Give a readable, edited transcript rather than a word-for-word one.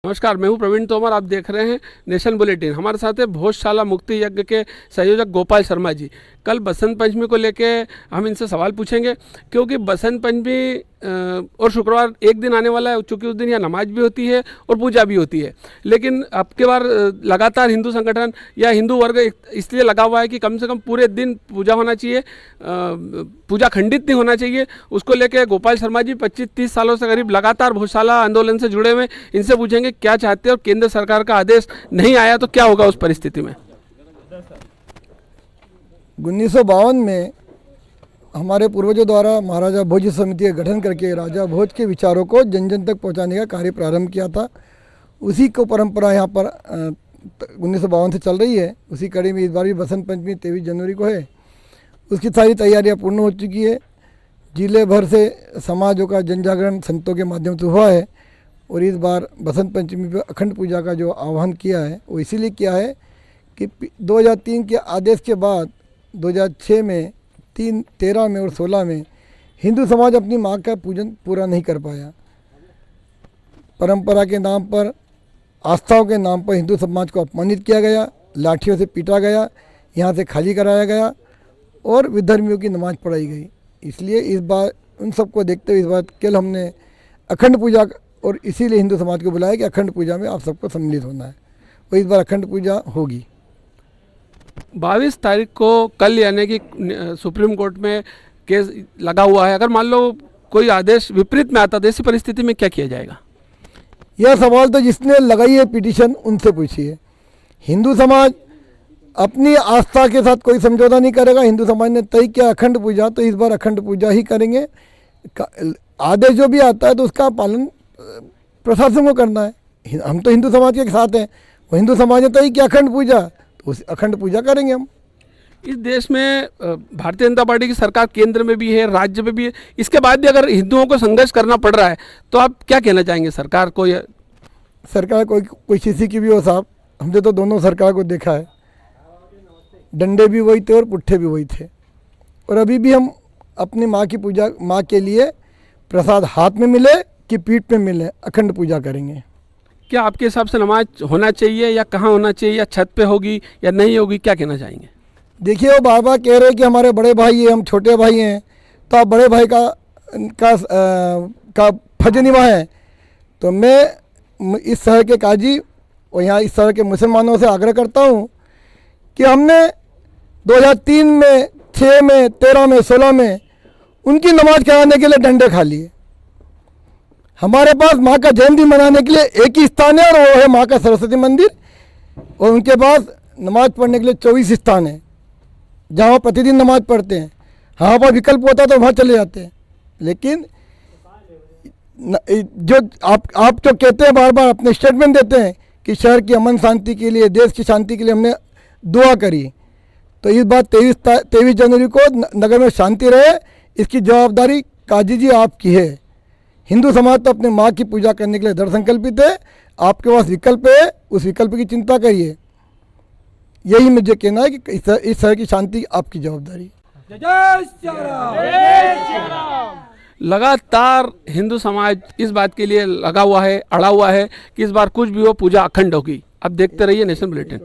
नमस्कार, मैं हूं प्रवीण तोमर। आप देख रहे हैं नेशन बुलेटिन। हमारे साथ है भोजशाला मुक्ति यज्ञ के संयोजक गोपाल शर्मा जी। कल बसंत पंचमी को लेके हम इनसे सवाल पूछेंगे, क्योंकि बसंत पंचमी और शुक्रवार एक दिन आने वाला है, चूँकि उस दिन यहाँ नमाज भी होती है और पूजा भी होती है। लेकिन अब के बार लगातार हिंदू संगठन या हिंदू वर्ग इसलिए लगा हुआ है कि कम से कम पूरे दिन पूजा होना चाहिए, पूजा खंडित नहीं होना चाहिए। उसको लेके गोपाल शर्मा जी 25-30 सालों से करीब लगातार भोजशाला आंदोलन से जुड़े हुए, इनसे पूछेंगे क्या चाहते हैं और केंद्र सरकार का आदेश नहीं आया तो क्या होगा उस परिस्थिति में। 1952 में हमारे पूर्वजों द्वारा महाराजा भोज समिति का गठन करके राजा भोज के विचारों को जन जन तक पहुंचाने का कार्य प्रारंभ किया था। उसी को परंपरा यहाँ पर 1952 से चल रही है। उसी कड़ी में इस बार भी बसंत पंचमी 23 जनवरी को है। उसकी सारी तैयारियाँ पूर्ण हो चुकी है। जिले भर से समाजों का जन जागरण संतों के माध्यम से हुआ है और इस बार बसंत पंचमी पर अखंड पूजा का जो आह्वान किया है वो इसीलिए किया है कि 2003 के आदेश के बाद 2006 में 13 में और 16 में हिंदू समाज अपनी माँ का पूजन पूरा नहीं कर पाया। परंपरा के नाम पर, आस्थाओं के नाम पर हिंदू समाज को अपमानित किया गया, लाठियों से पीटा गया, यहाँ से खाली कराया गया और विधर्मियों की नमाज पढ़ाई गई। इसलिए इस बार उन सबको देखते हुए इस बार कल हमने अखंड पूजा, और इसीलिए हिंदू समाज को बुलाया कि अखंड पूजा में आप सबको सम्मिलित होना है। और इस बार अखंड पूजा होगी 22 तारीख को, कल, यानी कि सुप्रीम कोर्ट में केस लगा हुआ है। अगर मान लो कोई आदेश विपरीत में आता तो ऐसी परिस्थिति में क्या किया जाएगा? यह सवाल तो जिसने लगाई है पिटीशन उनसे पूछिए। हिंदू समाज अपनी आस्था के साथ कोई समझौता नहीं करेगा। हिंदू समाज ने तय किया अखंड पूजा, तो इस बार अखंड पूजा ही करेंगे। आदेश जो भी आता है तो उसका पालन प्रशासन को करना है। हम तो हिंदू समाज के साथ हैं। वो हिंदू समाज ने तय किया अखंड पूजा, तो उस अखंड पूजा करेंगे हम। इस देश में भारतीय जनता पार्टी की सरकार केंद्र में भी है, राज्य में भी है। इसके बाद भी अगर हिंदुओं को संघर्ष करना पड़ रहा है तो आप क्या कहना चाहेंगे सरकार को? या सरकार कोई किसी की भी हो साहब, हमने तो दोनों सरकार को देखा है। डंडे भी वही थे और पुट्ठे भी वही थे। और अभी भी हम अपनी माँ की पूजा, माँ के लिए प्रसाद हाथ में मिले कि पीठ पे मिले, अखंड पूजा करेंगे। क्या आपके हिसाब से नमाज होना चाहिए या कहाँ होना चाहिए, या छत पे होगी या नहीं होगी, क्या कहना चाहेंगे? देखिए, वो बार बार कह रहे हैं कि हमारे बड़े भाई हैं, हम छोटे भाई हैं, तो आप बड़े भाई का फर्ज निभाएं। तो मैं इस शहर के काजी और यहाँ इस शहर के मुसलमानों से आग्रह करता हूँ कि हमने 2003 में, 6 में, 13 में, 16 में उनकी नमाज कराने के लिए डंडे खा लिए। हमारे पास माँ का जयंती मनाने के लिए एक ही स्थान है और वो है माँ का सरस्वती मंदिर। और उनके पास नमाज पढ़ने के लिए 24 स्थान है जहाँ वो प्रतिदिन नमाज पढ़ते हैं। हाँ, पर विकल्प होता तो वहाँ चले जाते हैं। लेकिन जो आप जो कहते हैं, बार बार अपने स्टेटमेंट देते हैं कि शहर की अमन शांति के लिए, देश की शांति के लिए हमने दुआ करी, तो इस बार 23 जनवरी को नगर में शांति रहे, इसकी जवाबदारी काजी जी आपकी है। हिंदू समाज तो अपने माँ की पूजा करने के लिए दृढ़ संकल्पित है। आपके पास विकल्प है, उस विकल्प की चिंता करिए। यही मुझे कहना है कि इस शहर की शांति आपकी जवाबदारी। लगातार हिंदू समाज इस बात के लिए लगा हुआ है, अड़ा हुआ है कि इस बार कुछ भी हो, पूजा अखंड होगी। अब देखते रहिए नेशन बुलेटिन।